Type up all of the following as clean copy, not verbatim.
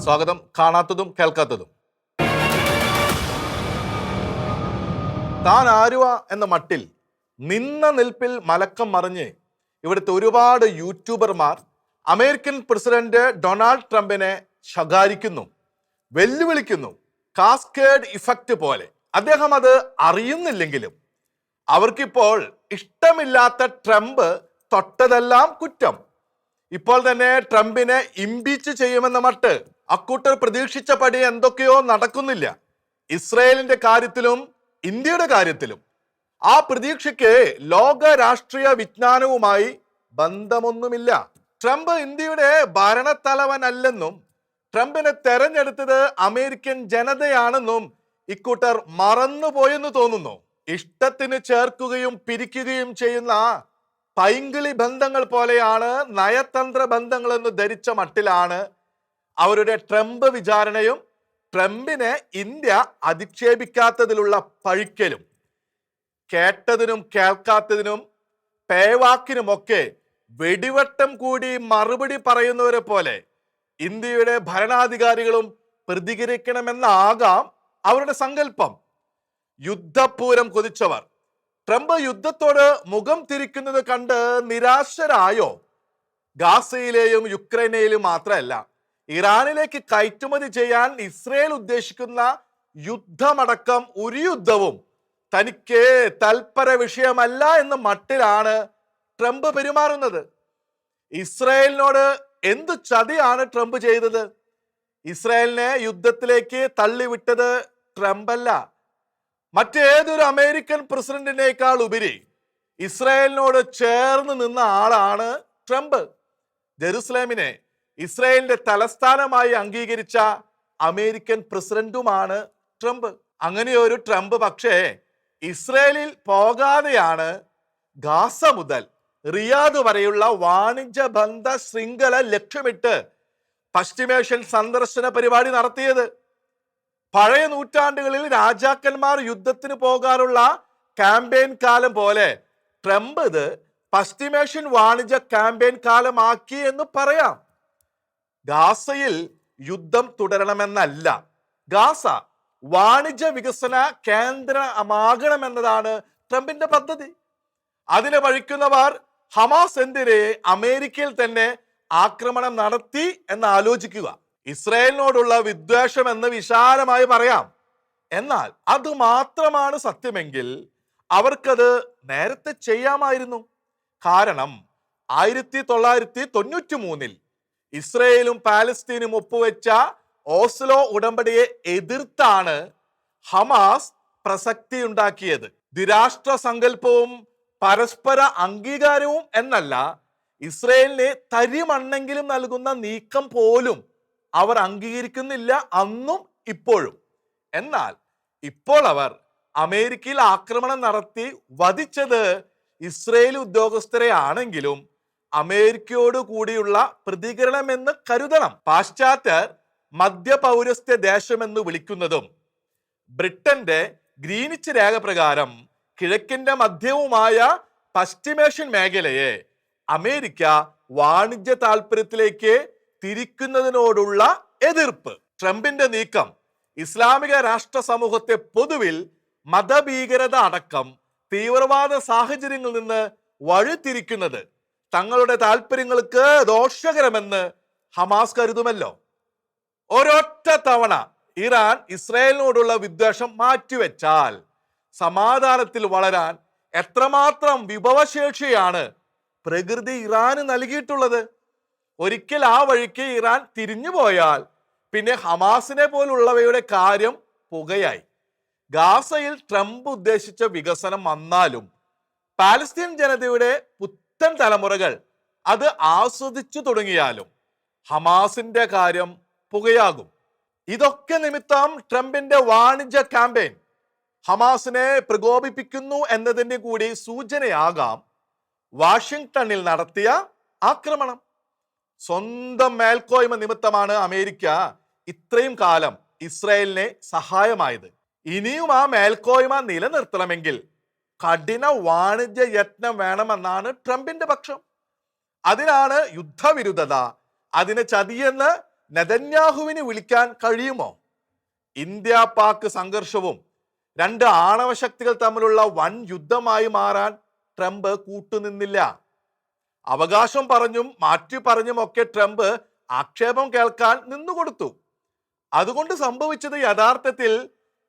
സ്വാഗതം. കാണാത്തതും കേൾക്കാത്തതും. താൻ ആരുവ എന്ന മട്ടിൽ നിന്ന നിൽപ്പിൽ മലക്കം മറിഞ്ഞ് ഇവിടുത്തെ ഒരുപാട് യൂട്യൂബർമാർ അമേരിക്കൻ പ്രസിഡന്റ് ഡൊണാൾഡ് ട്രംപിനെ ശകാരിക്കുന്നു, വെല്ലുവിളിക്കുന്നു. കാസ്കേഡ് ഇഫക്റ്റ് പോലെ. അദ്ദേഹം അത് അറിയുന്നില്ലെങ്കിലും അവർക്കിപ്പോൾ ഇഷ്ടമില്ലാത്ത ട്രംപ് തൊട്ടതെല്ലാം കുറ്റം. ഇപ്പോൾ തന്നെ ട്രംപിനെ ഇംപീച്ച് ചെയ്യുമെന്ന മട്ട് അക്കൂട്ടർ പ്രതീക്ഷിച്ച പടി എന്തൊക്കെയോ നടക്കുന്നില്ല. ഇസ്രയേലിന്റെ കാര്യത്തിലും ഇന്ത്യയുടെ കാര്യത്തിലും ആ പ്രതീക്ഷയ്ക്ക് ലോക രാഷ്ട്രീയ വിജ്ഞാനവുമായി ബന്ധമൊന്നുമില്ല. ട്രംപ് ഇന്ത്യയുടെ ഭരണത്തലവനല്ലെന്നും ട്രംപിനെ തെരഞ്ഞെടുത്തത് അമേരിക്കൻ ജനതയാണെന്നും ഇക്കൂട്ടർ മറന്നുപോയെന്ന് തോന്നുന്നു. ഇഷ്ടത്തിന് ചേർക്കുകയും പിരിക്കുകയും ചെയ്യുന്ന പൈങ്കിളി ബന്ധങ്ങൾ പോലെയാണ് നയതന്ത്ര ബന്ധങ്ങളെന്ന് ധരിച്ച മട്ടിലാണ് അവരുടെ ട്രംപ് വിചാരണയും ട്രംപിനെ ഇന്ത്യ അധിക്ഷേപിക്കാത്തതിലുള്ള പഴിക്കലും. കേട്ടതിനും കേൾക്കാത്തതിനും പേവാക്കിനുമൊക്കെ വെടിവട്ടം കൂടി മറുപടി പറയുന്നവരെ പോലെ ഇന്ത്യയുടെ ഭരണാധികാരികളും പ്രതികരിക്കണമെന്നാകാം അവരുടെ സങ്കല്പം. യുദ്ധപൂരം കൊതിച്ചവർ ട്രംപ് യുദ്ധത്തോട് മുഖം തിരിക്കുന്നത് കണ്ട് നിരാശരായോ? ഗാസയിലെയും യുക്രൈനിലെയും മാത്രമല്ല, ഇറാനിലേക്ക് കയറ്റുമതി ചെയ്യാൻ ഇസ്രയേൽ ഉദ്ദേശിക്കുന്ന യുദ്ധമടക്കം ഒരു യുദ്ധവും തനിക്ക് തൽപര വിഷയമല്ല എന്ന മട്ടിലാണ് ട്രംപ് പെരുമാറുന്നത്. ഇസ്രയേലിനോട് എന്ത് ചതിയാണ് ട്രംപ് ചെയ്തത്? ഇസ്രയേലിനെ യുദ്ധത്തിലേക്ക് തള്ളിവിട്ടത് ട്രംപ് അല്ല, മറ്റേതൊരു അമേരിക്കൻ പ്രസിഡന്റിനേക്കാൾ ഉപരി ഇസ്രായേലിനോട് ചേർന്ന് നിന്ന ആളാണ് ട്രംപ്. ജെറുസലേമിനെ ഇസ്രായേലിന്റെ തലസ്ഥാനമായി അംഗീകരിച്ച അമേരിക്കൻ പ്രസിഡന്റുമാണ് ട്രംപ്. അങ്ങനെയൊരു ട്രംപ് പക്ഷേ ഇസ്രായേലിൽ പോകാതെയാണ് ഗാസ മുതൽ റിയാദ് വരെയുള്ള വാണിജ്യ ബന്ധ ശൃംഖല ലക്ഷ്യമിട്ട് പശ്ചിമേഷ്യൻ സന്ദർശന പരിപാടി നടത്തിയത്. പഴയ നൂറ്റാണ്ടുകളിൽ രാജാക്കന്മാർ യുദ്ധത്തിന് പോകാനുള്ള ക്യാമ്പയിൻ കാലം പോലെ ട്രംപ് ഇത് പശ്ചിമേഷ്യൻ വാണിജ്യ ക്യാമ്പയിൻ കാലമാക്കി എന്ന് പറയാം. ഗാസയിൽ യുദ്ധം തുടരണമെന്നല്ല, ഗാസ വാണിജ്യ വികസന കേന്ദ്രമാകണമെന്നതാണ് ട്രംപിന്റെ പദ്ധതി. അതിനെ വഴിക്കുന്നവർ ഹമാസ് എന്തിനെ അമേരിക്കയിൽ തന്നെ ആക്രമണം നടത്തി എന്ന് ആലോചിക്കുക. ഇസ്രായേലിനോടുള്ള വിദ്വേഷം എന്ന് വിശാലമായി പറയാം. എന്നാൽ അത് മാത്രമാണ് സത്യമെങ്കിൽ അവർക്കത് നേരത്തെ ചെയ്യാമായിരുന്നു. കാരണം 1993 ഇസ്രയേലും പാലസ്തീനും ഒപ്പുവെച്ച ഓസ്ലോ ഉടമ്പടിയെ എതിർത്താണ് ഹമാസ് പ്രസക്തി ഉണ്ടാക്കിയത്. ദ്വിരാഷ്ട്ര സങ്കല്പവും പരസ്പര അംഗീകാരവും എന്നല്ല, ഇസ്രയേലിനെ തരിമണ്ണെങ്കിലും നൽകുന്ന നീക്കം പോലും അവർ അംഗീകരിക്കുന്നില്ല, അന്നും ഇപ്പോഴും. എന്നാൽ ഇപ്പോൾ അവർ അമേരിക്കയിൽ ആക്രമണം നടത്തി വധിച്ചത് ഇസ്രയേൽ ഉദ്യോഗസ്ഥരെ ആണെങ്കിലും അമേരിക്കയോട് കൂടിയുള്ള പ്രതികരണമെന്ന് കരുതണം. പാശ്ചാത്യർ മധ്യപൗരസ്ത്യ ദേശമെന്ന് വിളിക്കുന്നതും ബ്രിട്ടന്റെ ഗ്രീനിച്ച് രേഖ പ്രകാരം കിഴക്കിന്റെ മധ്യവുമായ പശ്ചിമേഷ്യൻ മേഖലയെ അമേരിക്ക വാണിജ്യ താല്പര്യത്തിലേക്ക് തിരിക്കുന്നതിനോടുള്ള എതിർപ്പ്. ട്രംപിന്റെ നീക്കം ഇസ്ലാമിക രാഷ്ട്ര സമൂഹത്തെ പൊതുവിൽ മതഭീകരത അടക്കം തീവ്രവാദ സാഹചര്യങ്ങളിൽ നിന്ന് വഴിതിരിക്കുന്നത് തങ്ങളുടെ താല്പര്യങ്ങൾക്ക് ദോഷകരമെന്ന് ഹമാസ് കരുതുമല്ലോ. ഒരൊറ്റ തവണ ഇറാൻ ഇസ്രായേലിനോടുള്ള വിദ്വേഷം മാറ്റിവെച്ചാൽ സമാധാനത്തിൽ വളരാൻ എത്രമാത്രം വിഭവശേഷിയാണ് പ്രകൃതി ഇറാന് നൽകിയിട്ടുള്ളത്. ഒരിക്കൽ ആ വഴിക്ക് ഇറാൻ തിരിഞ്ഞു പോയാൽ പിന്നെ ഹമാസിനെ പോലുള്ളവയുടെ കാര്യം പുകയായി. ഗാസയിൽ ട്രംപ് ഉദ്ദേശിച്ച വികസനം വന്നാലും പാലസ്തീൻ ജനതയുടെ പുത്തൻ തലമുറകൾ അത് ആസ്വദിച്ചു തുടങ്ങിയാലും ഹമാസിന്റെ കാര്യം പുകയാകും. ഇതൊക്കെ നിമിത്തം ട്രംപിന്റെ വാണിജ്യ ക്യാമ്പയിൻ ഹമാസിനെ പ്രകോപിപ്പിക്കുന്നു എന്നതിന്റെ കൂടി സൂചനയാകാം വാഷിംഗ്ടണിൽ നടത്തിയ ആക്രമണം. സ്വന്തം മേൽക്കോയ്മ നിമിത്തമാണ് അമേരിക്ക ഇത്രയും കാലം ഇസ്രായേലിനെ സഹായമായത്. ഇനിയും ആ മേൽക്കോയ്മ നിലനിർത്തണമെങ്കിൽ കഠിന വാണിജ്യ യത്നം വേണമെന്നാണ് ട്രംപിന്റെ പക്ഷം. അതിനാണ് യുദ്ധവിരുദ്ധത, അതിനെ ചതിയെന്ന് നെതന്യാഹുവിന് വിളിക്കാൻ കഴിയുമോ? ഇന്ത്യ പാക് സംഘർഷവും രണ്ട് ആണവ ശക്തികൾ തമ്മിലുള്ള വൻ യുദ്ധമായി മാറാൻ ട്രംപ് കൂട്ടുനിന്നില്ല. അവകാശം പറഞ്ഞും മാറ്റി പറഞ്ഞും ഒക്കെ ട്രംപ് ആക്ഷേപം കേൾക്കാൻ നിന്നുകൊടുത്തു. അതുകൊണ്ട് സംഭവിച്ചത് യഥാർത്ഥത്തിൽ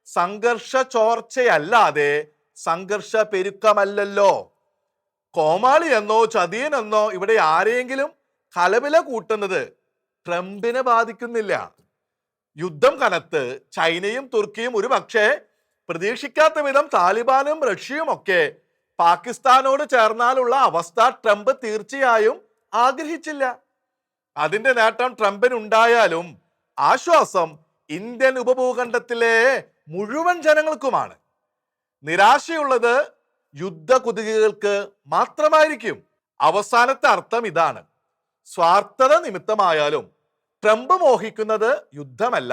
സംഘർഷ ചോർച്ചയല്ലാതെ സംഘർഷ പെരുക്കമല്ലല്ലോ. കോമാളി എന്നോ ചതിയനെന്നോ ഇവിടെ ആരെയെങ്കിലും കലവില കൂട്ടുന്നത് ട്രംപിനെ ബാധിക്കുന്നില്ല. യുദ്ധം കനത്ത് ചൈനയും തുർക്കിയും ഒരു പക്ഷേ പ്രതീക്ഷിക്കാത്ത വിധം താലിബാനും റഷ്യയും ഒക്കെ പാകിസ്ഥാനോട് ചേർന്നാലുള്ള അവസ്ഥ ട്രംപ് തീർച്ചയായും ആഗ്രഹിച്ചില്ല. അതിന്റെ നേട്ടം ട്രംപിനുണ്ടായാലും ആശ്വാസം ഇന്ത്യൻ ഉപഭൂഖണ്ഡത്തിലെ മുഴുവൻ ജനങ്ങൾക്കുമാണ്. നിരാശയുള്ളത് യുദ്ധകുതുകികൾക്ക് മാത്രമായിരിക്കും. അവസാനത്തെ അർത്ഥം ഇതാണ്: സ്വാർത്ഥത നിമിത്തമായാലും ട്രംപ് മോഹിക്കുന്നത് യുദ്ധമല്ല,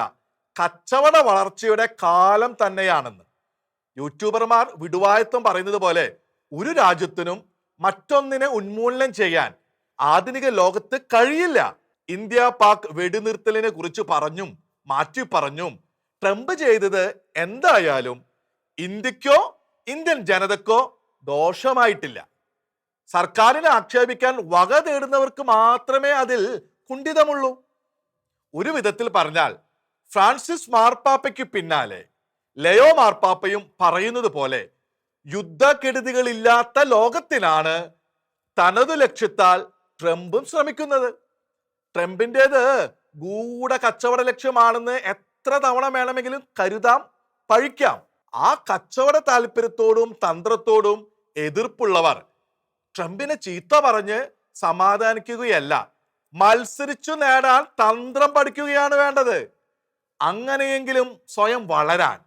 കച്ചവട വളർച്ചയുടെ കാലം തന്നെയാണെന്ന്. യൂട്യൂബർമാർ വിടുവായത്വം പറയുന്നത് പോലെ ഒരു രാജ്യത്തിനും മറ്റൊന്നിനെ ഉന്മൂലനം ചെയ്യാൻ ആധുനിക ലോകത്ത് കഴിയില്ല. ഇന്ത്യ പാക് വെടിനിർത്തലിനെ കുറിച്ച് പറഞ്ഞും മാറ്റി പറഞ്ഞും ട്രംപ് ചെയ്തത് എന്തായാലും ഇന്ത്യക്കോ ഇന്ത്യൻ ജനതക്കോ ദോഷമായിട്ടില്ല. സർക്കാരിനെ ആക്ഷേപിക്കാൻ വക തേടുന്നവർക്ക് മാത്രമേ അതിൽ കുണ്ഠിതമുള്ളൂ. ഒരു വിധത്തിൽ പറഞ്ഞാൽ ഫ്രാൻസിസ് മാർപ്പാപ്പയ്ക്ക് പിന്നാലെ ലയോ മാർപ്പാപ്പയും പറയുന്നത് പോലെ യുദ്ധക്കെടുതികളില്ലാത്ത ലോകത്തിനാണ് തനതു ലക്ഷ്യത്താൽ ട്രംപും ശ്രമിക്കുന്നത്. ട്രംപിൻ്റെത് ഗൂഢ കച്ചവട ലക്ഷ്യമാണെന്ന് എത്ര തവണ വേണമെങ്കിലും കരുതാം, പഴിക്കാം. ആ കച്ചവട താല്പര്യത്തോടും തന്ത്രത്തോടും എതിർപ്പുള്ളവർ ട്രംപിനെ ചീത്ത പറഞ്ഞ് സമാധാനിക്കുകയല്ല, മത്സരിച്ചു നേടാൻ തന്ത്രം പഠിക്കുകയാണ് വേണ്ടത്. അങ്ങനെയെങ്കിലും സ്വയം വളരാൻ.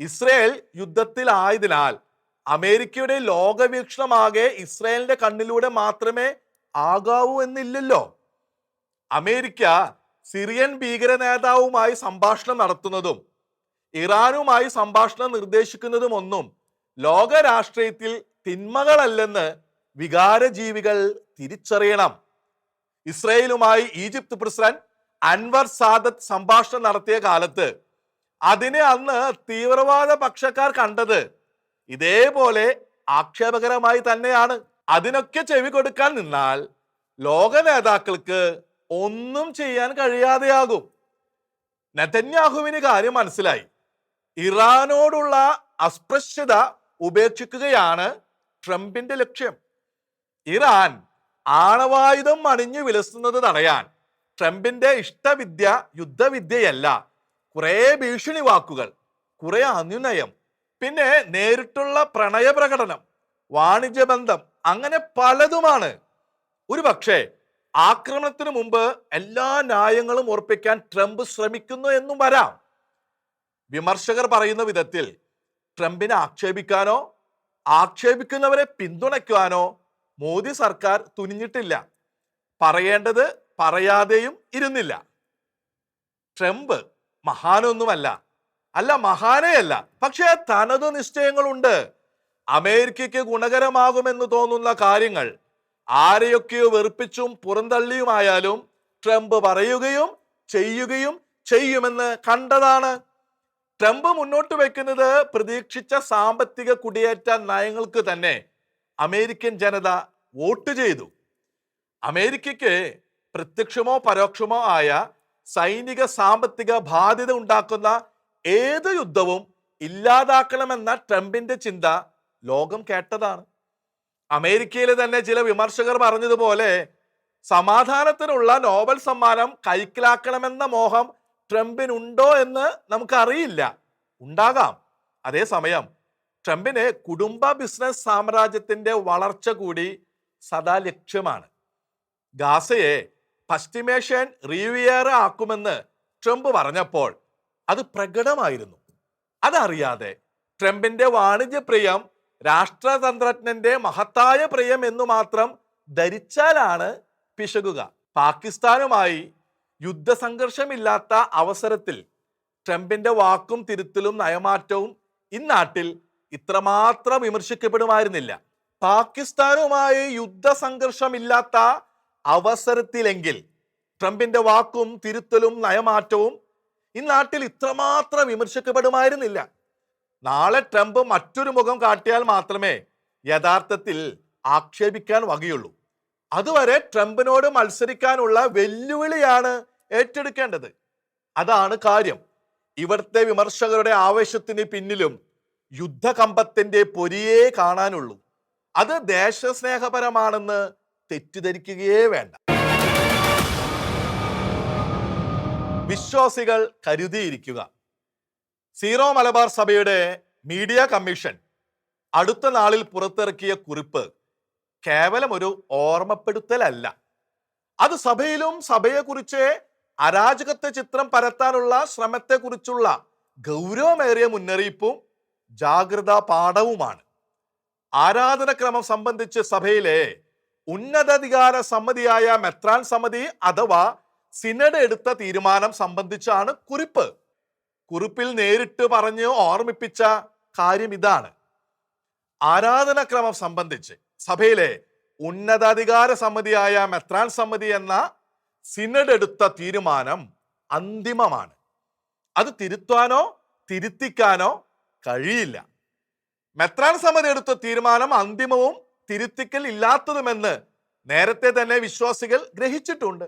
ഇസ്രയേൽ യുദ്ധത്തിലായതിനാൽ അമേരിക്കയുടെ ലോകവീക്ഷണമാകെ ഇസ്രയേലിന്റെ കണ്ണിലൂടെ മാത്രമേ ആകാവൂ എന്നില്ലല്ലോ. അമേരിക്ക സിറിയൻ ഭീകര നേതാവുമായി സംഭാഷണം നടത്തുന്നതും ഇറാനുമായി സംഭാഷണം നിർദ്ദേശിക്കുന്നതും ഒന്നും ലോക രാഷ്ട്രീയത്തിൽ തിന്മകളല്ലെന്ന് വികാരജീവികൾ തിരിച്ചറിയണം. ഇസ്രയേലുമായി ഈജിപ്ത് പ്രസിഡന്റ് അൻവർ സാദത്ത് സംഭാഷണം നടത്തിയ കാലത്ത് അതിനെ അന്ന് തീവ്രവാദ പക്ഷക്കാർ കണ്ടത് ഇതേപോലെ ആക്ഷേപകരമായി തന്നെയാണ്. അതിനൊക്കെ ചെവി കൊടുക്കാൻ നിന്നാൽ ലോക നേതാക്കൾക്ക് ഒന്നും ചെയ്യാൻ കഴിയാതെയാകും. നെതന്യാഹുവിന് കാര്യം മനസ്സിലായി. ഇറാനോടുള്ള അസ്പൃശ്യത ഉപേക്ഷിക്കുകയാണ് ട്രംപിന്റെ ലക്ഷ്യം. ഇറാൻ ആണവായുധം അണിഞ്ഞു വിലസുന്നത് തടയാൻ ട്രംപിന്റെ ഇഷ്ടവിദ്യ യുദ്ധവിദ്യയല്ല, കുറെ ഭീഷണി വാക്കുകൾ, കുറെ അനുനയം, പിന്നെ നേരിട്ടുള്ള പ്രണയപ്രകടനം, വാണിജ്യബന്ധം, അങ്ങനെ പലതുമാണ്. ഒരു പക്ഷേ ആക്രമണത്തിന് മുമ്പ് എല്ലാ ന്യായങ്ങളും ഉറപ്പിക്കാൻ ട്രംപ് ശ്രമിക്കുന്നു എന്നും വരാം. വിമർശകർ പറയുന്ന വിധത്തിൽ ട്രംപിനെ ആക്ഷേപിക്കാനോ ആക്ഷേപിക്കുന്നവരെ പിന്തുണയ്ക്കാനോ മോദി സർക്കാർ തുനിഞ്ഞിട്ടില്ല. പറയേണ്ടത് പറയാതെയും ഇരുന്നില്ല. ട്രംപ് മഹാനൊന്നുമല്ല, മഹാനേയല്ല, പക്ഷേ തനതു നിശ്ചയങ്ങളുണ്ട്. അമേരിക്കയ്ക്ക് ഗുണകരമാകുമെന്ന് തോന്നുന്ന കാര്യങ്ങൾ ആരെയൊക്കെയോ വെറുപ്പിച്ചും പുറന്തള്ളിയുമായാലും ട്രംപ് പറയുകയും ചെയ്യുമെന്ന് കണ്ടതാണ്. ട്രംപ് മുന്നോട്ട് വയ്ക്കുന്നത് പ്രതീക്ഷിച്ച സാമ്പത്തിക കുടിയേറ്റ നയങ്ങൾക്ക് തന്നെ അമേരിക്കൻ ജനത വോട്ട് ചെയ്തു. അമേരിക്കയ്ക്ക് പ്രത്യക്ഷമോ പരോക്ഷമോ ആയ സൈനിക സാമ്പത്തിക ബാധ്യത ഉണ്ടാക്കുന്ന ഏത് യുദ്ധവും ഇല്ലാതാക്കണമെന്ന ട്രംപിന്റെ ചിന്ത ലോകം കേട്ടതാണ്. അമേരിക്കയിലെ തന്നെ ചില വിമർശകർ പറഞ്ഞതുപോലെ സമാധാനത്തിനുള്ള നോബൽ സമ്മാനം കൈക്കലാക്കണമെന്ന മോഹം ട്രംപിനുണ്ടോ എന്ന് നമുക്കറിയില്ല. ഉണ്ടാകാം. അതേസമയം ട്രംപിന് കുടുംബ ബിസിനസ് സാമ്രാജ്യത്തിന്റെ വളർച്ച കൂടി സദാ ലക്ഷ്യമാണ്. ഗാസയെ പശ്ചിമേഷ്യൻ റിവിയേറ ആക്കുമെന്ന് ട്രംപ് പറഞ്ഞപ്പോൾ അത് പ്രകടമായിരുന്നു. അതറിയാതെ ട്രംപിന്റെ വാണിജ്യപ്രിയം രാഷ്ട്രതന്ത്രജ്ഞന്റെ മഹത്തായ പ്രിയം എന്നു മാത്രം ധരിച്ചാലാണ് പിശകുക. പാകിസ്ഥാനുമായി യുദ്ധസംഘർഷമില്ലാത്ത അവസരത്തിൽ ട്രംപിന്റെ വാക്കും തിരുത്തലും നയമാറ്റവും ഇന്നാട്ടിൽ ഇത്രമാത്രം വിമർശിക്കപ്പെടുമായിരുന്നില്ല. പാകിസ്ഥാനുമായി യുദ്ധസംഘർഷമില്ലാത്ത അവസരത്തിലെങ്കിൽ ട്രംപിന്റെ വാക്കും തിരുത്തലും നയമാറ്റവും ഈ നാട്ടിൽ ഇത്രമാത്രം വിമർശിക്കപ്പെടുമായിരുന്നില്ല. നാളെ ട്രംപ് മറ്റൊരു മുഖം കാട്ടിയാൽ മാത്രമേ യഥാർത്ഥത്തിൽ ആക്ഷേപിക്കാൻ വകയുള്ളൂ. അതുവരെ ട്രംപിനോട് മത്സരിക്കാനുള്ള വെല്ലുവിളിയാണ് ഏറ്റെടുക്കേണ്ടത്. അതാണ് കാര്യം. ഇവിടുത്തെ വിമർശകരുടെ ആവേശത്തിന് പിന്നിലും യുദ്ധകമ്പത്തിന്റെ പൊരിയേ കാണാനുള്ളൂ. അത് ദേശസ്നേഹപരമാണെന്ന് തെറ്റിദ്ധരിക്കുകയേ വേണ്ട. വിശ്വാസികൾ കരുതിയിരിക്കുക. സീറോ മലബാർ സഭയുടെ മീഡിയ കമ്മീഷൻ അടുത്ത നാളിൽ പുറത്തിറക്കിയ കുറിപ്പ് കേവലം ഒരു ഓർമ്മപ്പെടുത്തലല്ല. അത് സഭയിലും സഭയെക്കുറിച്ച് അരാജകത്വ ചിത്രം പരത്താനുള്ള ശ്രമത്തെക്കുറിച്ചുള്ള ഗൗരവമേറിയ മുന്നറിയിപ്പും ജാഗ്രതാ പാഠവുമാണ്. ആരാധനക്രമം സംബന്ധിച്ച് സഭയിലെ ഉന്നതാധികാര സമിതിയായ മെത്രാൻ സമിതി അഥവാ സിനഡ് എടുത്ത തീരുമാനം സംബന്ധിച്ചാണ് കുറിപ്പ്. കുറിപ്പിൽ നേരിട്ട് പറഞ്ഞ് ഓർമ്മിപ്പിച്ച കാര്യം ഇതാണ്: ആരാധനാക്രമം സംബന്ധിച്ച് സഭയിലെ ഉന്നതാധികാര സമിതിയായ മെത്രാൻ സമിതി എന്ന സിനഡ് എടുത്ത തീരുമാനം അന്തിമമാണ്. അത് തിരുത്താനോ തിരുത്തിക്കാനോ കഴിയില്ല. മെത്രാൻ സമിതി എടുത്ത തീരുമാനം അന്തിമവും തിരുത്തിക്കൽ ഇല്ലാത്തതുമെന്ന് നേരത്തെ തന്നെ വിശ്വാസികൾ ഗ്രഹിച്ചിട്ടുണ്ട്.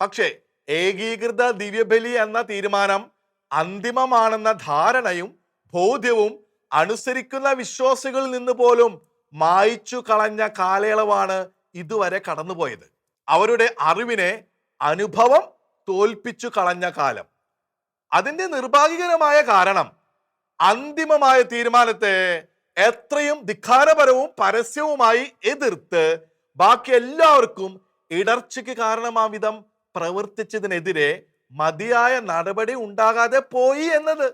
പക്ഷേ ഏകീകൃത ദിവ്യബലി എന്ന തീരുമാനം അന്തിമമാണെന്ന ധാരണയും ബോധ്യവും അനുസരിക്കുന്ന വിശ്വാസികളിൽ നിന്ന് പോലും മായ്ച്ചു കളഞ്ഞ കാലയളവാണ് ഇതുവരെ കടന്നുപോയത്. അവരുടെ അറിവിനെ അനുഭവം തോൽപ്പിച്ചു കളഞ്ഞ കാലം. അതിന്റെ നിർഭാഗ്യകരമായ കാരണം അന്തിമമായ തീരുമാനത്തെ എത്രയും ധിക്കാരപരവും പരസ്യവുമായി എതിർത്ത് ബാക്കി എല്ലാവർക്കും ഇടർച്ചയ്ക്ക് കാരണമാം വിധം പ്രവർത്തിച്ചതിനെതിരെ മതിയായ നടപടി ഉണ്ടാകാതെ പോയി എന്നത്.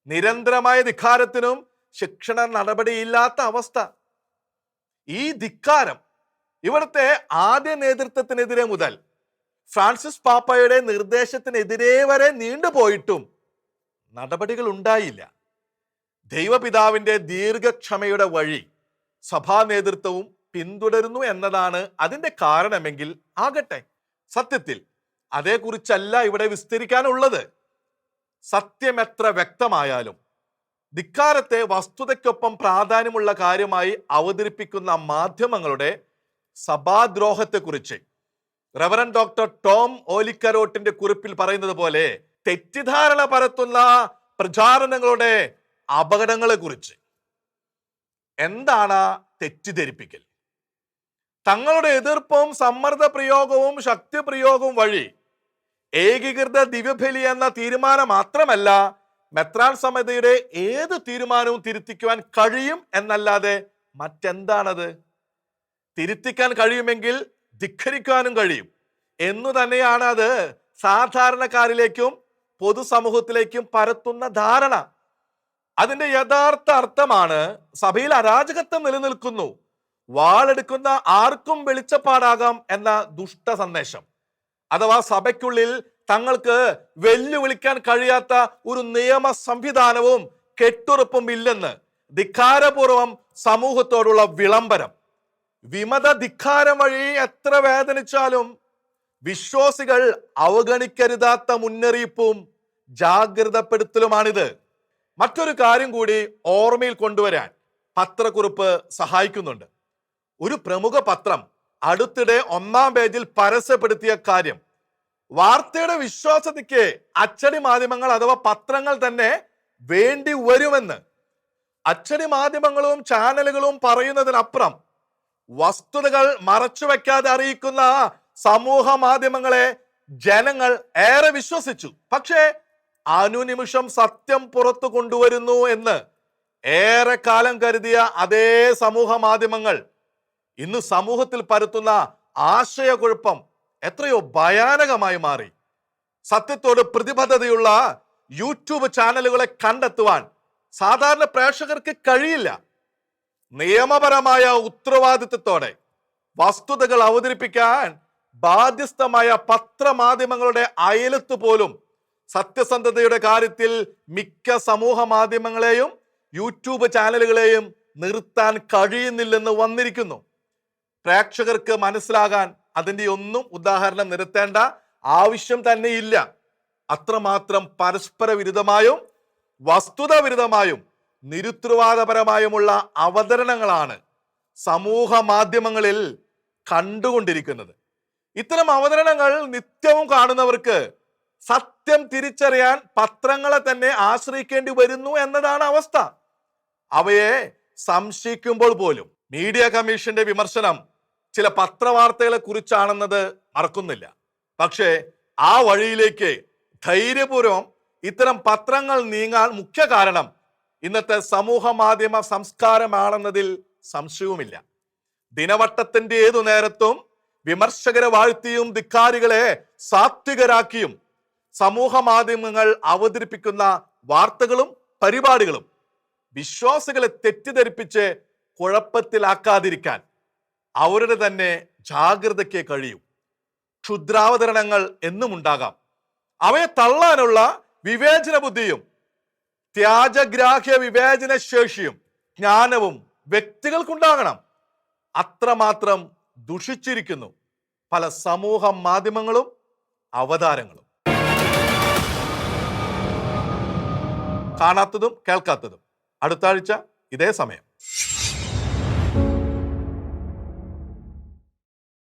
നിരന്തരമായ ധിക്കാരത്തിനും ശിക്ഷണ നടപടിയില്ലാത്ത അവസ്ഥ. ഈ ധിക്കാരം ഇവിടുത്തെ ആദ്യ നേതൃത്വത്തിനെതിരെ മുതൽ ഫ്രാൻസിസ് പാപ്പയുടെ നിർദ്ദേശത്തിനെതിരെ വരെ നീണ്ടുപോയിട്ടും നടപടികൾ ഉണ്ടായില്ല. ദൈവപിതാവിന്റെ ദീർഘക്ഷമയുടെ വഴി സഭാ നേതൃത്വവും പിന്തുടരുന്നു എന്നതാണ് അതിന്റെ കാരണമെങ്കിൽ ആകട്ടെ. സത്യത്തിൽ അതേക്കുറിച്ചല്ല ഇവിടെ വിസ്തരിക്കാനുള്ളത്. സത്യം എത്ര വ്യക്തമായാലും ധിക്കാരത്തെ വസ്തുതയ്ക്കൊപ്പം പ്രാധാന്യമുള്ള കാര്യമായി അവതരിപ്പിക്കുന്ന മാധ്യമങ്ങളുടെ സഭാദ്രോഹത്തെക്കുറിച്ച് റവറൻ ഡോക്ടർ ടോം ഓലിക്കരോട്ടിന്റെ കുറിപ്പിൽ പറയുന്നത് പോലെ തെറ്റിദ്ധാരണ പരത്തുന്ന പ്രചാരണങ്ങളുടെ അപകടങ്ങളെ കുറിച്ച്. എന്താണ് തെറ്റിദ്ധരിപ്പിക്കൽ? തങ്ങളുടെ എതിർപ്പും സമ്മർദ്ദ പ്രയോഗവും ശക്തി പ്രയോഗവും വഴി ഏകീകൃത ദിവ്യബലി എന്ന തീരുമാനം മാത്രമല്ല, മെത്രാൻ സമിതിയുടെ ഏത് തീരുമാനവും തിരുത്തിക്കുവാൻ കഴിയും എന്നല്ലാതെ മറ്റെന്താണത്? തിരുത്തിക്കാൻ കഴിയുമെങ്കിൽ ധിക്കരിക്കാനും കഴിയും എന്നു തന്നെയാണ് അത് സാധാരണക്കാരിലേക്കും പൊതുസമൂഹത്തിലേക്കും പരത്തുന്ന ധാരണ. അതിന്റെ യഥാർത്ഥ അർത്ഥമാണ് സഭയിൽ അരാജകത്വം നിലനിൽക്കുന്നു, വാളെടുക്കുന്ന ആർക്കും വെളിച്ചപ്പാടാകാം എന്ന ദുഷ്ട സന്ദേശം. അഥവാ സഭയ്ക്കുള്ളിൽ തങ്ങൾക്ക് വെല്ലുവിളിക്കാൻ കഴിയാത്ത ഒരു നിയമ സംവിധാനവും കെട്ടുറപ്പും ഇല്ലെന്ന് ധിക്കാരപൂർവം സമൂഹത്തോടുള്ള വിളംബരം. വിമത ധിക്കാരം വഴി എത്ര വേദനിച്ചാലും വിശ്വാസികൾ അവഗണിക്കരുതാത്ത മുന്നറിയിപ്പും ജാഗ്രതപ്പെടുത്തലുമാണിത്. മറ്റൊരു കാര്യം കൂടി ഓർമ്മയിൽ കൊണ്ടുവരാൻ പത്രക്കുറിപ്പ് സഹായിക്കുന്നുണ്ട്. ഒരു പ്രമുഖ പത്രം അടുത്തിടെ 1-ാം പേജിൽ പരസ്യപ്പെടുത്തിയ കാര്യം വാർത്തയുടെ വിശ്വാസ്യതയ്ക്ക് അച്ചടി മാധ്യമങ്ങൾ അഥവാ പത്രങ്ങൾ തന്നെ വേണ്ടി വരുമെന്ന്. അച്ചടി മാധ്യമങ്ങളും ചാനലുകളും പറയുന്നതിനപ്പുറം വസ്തുതകൾ മറച്ചുവെക്കാതെ അറിയിക്കുന്ന സമൂഹ മാധ്യമങ്ങളെ ജനങ്ങൾ ഏറെ വിശ്വസിച്ചു. പക്ഷേ അനുനിമിഷം സത്യം പുറത്തു കൊണ്ടുവരുന്നു എന്ന് ഏറെ കാലം കരുതിയ അതേ സമൂഹ മാധ്യമങ്ങൾ ഇന്ന് സമൂഹത്തിൽ പരത്തുന്ന ആശയക്കുഴപ്പം എത്രയോ ഭയാനകമായി മാറി. സത്യത്തോട് പ്രതിബദ്ധതയുള്ള യൂട്യൂബ് ചാനലുകളെ കണ്ടെത്തുവാൻ സാധാരണ പ്രേക്ഷകർക്ക് കഴിയില്ല. നിയമപരമായ ഉത്തരവാദിത്വത്തോടെ വസ്തുതകൾ അവതരിപ്പിക്കാൻ ബാധ്യസ്ഥമായ പത്രമാധ്യമങ്ങളുടെ അയലത്ത് പോലും സത്യസന്ധതയുടെ കാര്യത്തിൽ മിക്ക സമൂഹ മാധ്യമങ്ങളെയും യൂട്യൂബ് ചാനലുകളെയും നിർത്താൻ കഴിയുന്നില്ലെന്ന് വന്നിരിക്കുന്നു. പ്രേക്ഷകർക്ക് മനസ്സിലാകാൻ അതിൻ്റെ ഒന്നും ഉദാഹരണം നിരത്തേണ്ട ആവശ്യം തന്നെയില്ല. അത്രമാത്രം പരസ്പര വിരുദ്ധമായും വസ്തുത വിരുദ്ധമായും നിരുത്തരവാദപരമായുമുള്ള അവതരണങ്ങളാണ് സമൂഹ മാധ്യമങ്ങളിൽ കണ്ടുകൊണ്ടിരിക്കുന്നത്. ഇത്തരം അവതരണങ്ങൾ നിത്യവും കാണുന്നവർക്ക് സത്യം തിരിച്ചറിയാൻ പത്രങ്ങളെ തന്നെ ആശ്രയിക്കേണ്ടി വരുന്നു എന്നതാണ് അവസ്ഥ. അവയെ സംശയിക്കുമ്പോൾ പോലും മീഡിയ കമ്മീഷന്റെ വിമർശനം ചില പത്രവാർത്തകളെ കുറിച്ചാണെന്നത് മറക്കുന്നില്ല. പക്ഷേ ആ വഴിയിലേക്ക് ധൈര്യപൂർവം ഇത്തരം പത്രങ്ങൾ നീങ്ങാൻ മുഖ്യ കാരണം ഇന്നത്തെ സമൂഹ മാധ്യമ സംസ്കാരമാണെന്നതിൽ സംശയവുമില്ല. ദിനവട്ടത്തിന്റെ ഏതു നേരത്തും വിമർശകരെ വാഴ്ത്തിയും ധിക്കാരികളെ സാത്വികരാക്കിയും സമൂഹ മാധ്യമങ്ങൾ അവതരിപ്പിക്കുന്ന വാർത്തകളും പരിപാടികളും വിശ്വാസികളെ തെറ്റിദ്ധരിപ്പിച്ച് കുഴപ്പത്തിലാക്കാതിരിക്കാൻ അവരുടെ തന്നെ ജാഗ്രതയ്ക്ക് കഴിയും. ക്ഷുദ്രാവതരണങ്ങൾ എന്നും ഉണ്ടാകാം. അവയെ തള്ളാനുള്ള വിവേചന ബുദ്ധിയും ത്യാജഗ്രാഹ്യ വിവേചന ശേഷിയും ജ്ഞാനവും വ്യക്തികൾക്കുണ്ടാകണം. അത്രമാത്രം ദുഷിച്ചിരിക്കുന്നു പല സമൂഹ മാധ്യമങ്ങളും അവതാരങ്ങളും. കാണാത്തതും കേൾക്കാത്തതും അടുത്ത ആഴ്ച ഇതേ സമയം.